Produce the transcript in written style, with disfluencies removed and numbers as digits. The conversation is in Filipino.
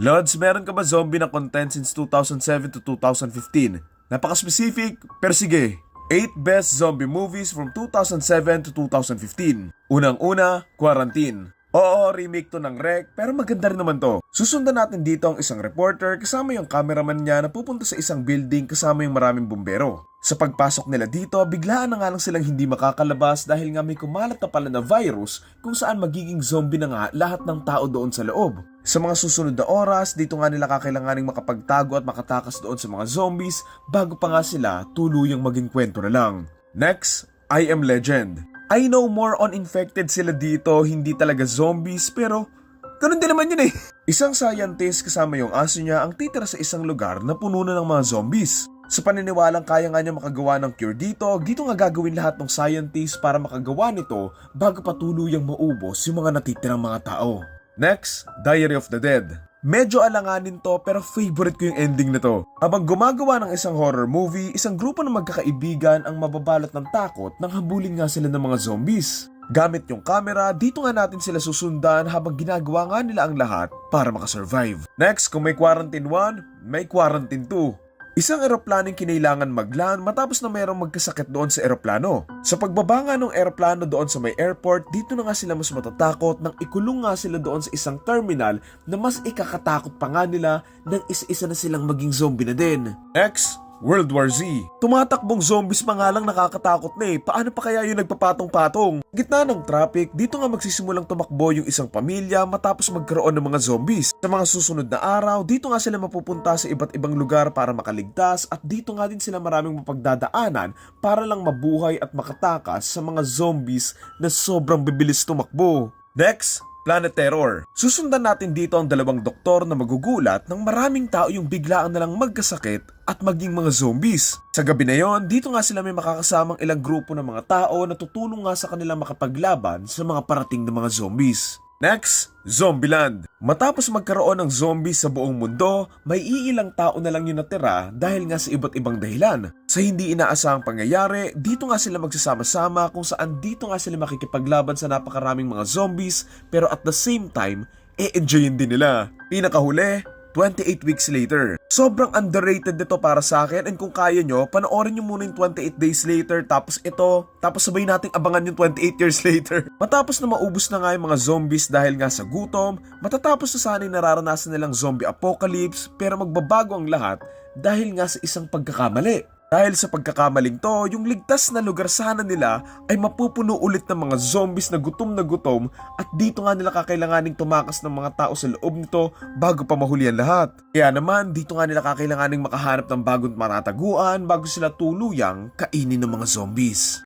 Lods, meron ka ba zombie na content since 2007 to 2015? Napaka-specific, pero sige. 8 best zombie movies from 2007 to 2015. Unang-una, Quarantine. Oo, remake to ng Rec, pero maganda rin naman to. Susundan natin dito ang isang reporter kasama yung cameraman niya na pupunta sa isang building kasama yung maraming bumbero. Sa pagpasok nila dito, biglaan na nga lang silang hindi makakalabas dahil nga may kumalat na pala na virus kung saan magiging zombie na nga lahat ng tao doon sa loob. Sa mga susunod na oras, dito nga nila kakailanganing makapagtago at makatakas doon sa mga zombies bago pa nga sila tuluyang maging kwento na lang. Next, I Am Legend. I know more on infected sila dito, hindi talaga zombies, pero ganun din naman yun eh. Isang scientist kasama yung aso niya ang titira sa isang lugar na puno na ng mga zombies. Sa paniniwalang kaya nga niya makagawa ng cure dito nga gagawin lahat ng scientist para makagawa nito bago pa tuluyang maubos yung mga natitirang mga tao. Next, Diary of the Dead. Medyo alanganin to pero favorite ko yung ending na to. Habang gumagawa ng isang horror movie, isang grupo ng magkakaibigan ang mababalot ng takot nang habulin nga sila ng mga zombies. Gamit yung camera, dito nga natin sila susundan habang ginagawa nga nila ang lahat para makasurvive. Next, kung may Quarantine 1, may Quarantine 2. Isang eroplanong kinailangan magland matapos na mayroong magkasakit doon sa eroplano. Sa pagbaba nga ng eroplano doon sa may airport, dito na nga sila mas matatakot nang ikulong nga sila doon sa isang terminal na mas ikakatakot pa nga nila nang isa-isa na silang maging zombie na din. Next, World War Z. Tumatakbong zombies pa nga lang nakakatakot na eh. Paano pa kaya yung nagpapatong-patong? Gitna ng traffic, dito nga magsisimulang tumakbo yung isang pamilya matapos magkaroon ng mga zombies. Sa mga susunod na araw, dito nga sila mapupunta sa iba't ibang lugar para makaligtas at dito nga din sila maraming mapagdadaanan para lang mabuhay at makatakas sa mga zombies na sobrang bibilis tumakbo. Next, Planet Terror. Susundan natin dito ang dalawang doktor na magugulat nang maraming tao yung biglaan na lang magkasakit at maging mga zombies. Sa gabi na yon, dito nga sila may makakasamang ilang grupo ng mga tao na tutulong nga sa kanila makapaglaban sa mga parating na mga zombies. Next, Zombieland. Matapos magkaroon ng zombies sa buong mundo, may iilang tao na lang yung natira dahil nga sa iba't ibang dahilan. Sa hindi inaasahang pangyayari, dito nga sila magsasama-sama kung saan dito nga sila makikipaglaban sa napakaraming mga zombies pero at the same time, enjoyin din nila. Pinakahuli, 28 weeks later. Sobrang underrated nito para sa akin and kung kaya nyo, panoorin nyo muna yung 28 days later tapos ito, tapos sabay nating abangan yung 28 years later. Matapos na maubos na nga yung mga zombies dahil nga sa gutom, matatapos na sana yung nararanasan nilang zombie apocalypse pero magbabago ang lahat dahil nga sa isang pagkakamali. Dahil sa pagkakamaling to, yung ligtas na lugar sana nila ay mapupuno ulit ng mga zombies na gutom at dito nga nila kakailanganing tumakas ng mga tao sa loob nito bago pa mahuli ang lahat. Kaya naman, dito nga nila kakailanganing makahanap ng bagong marataguan bago sila tuluyang kainin ng mga zombies.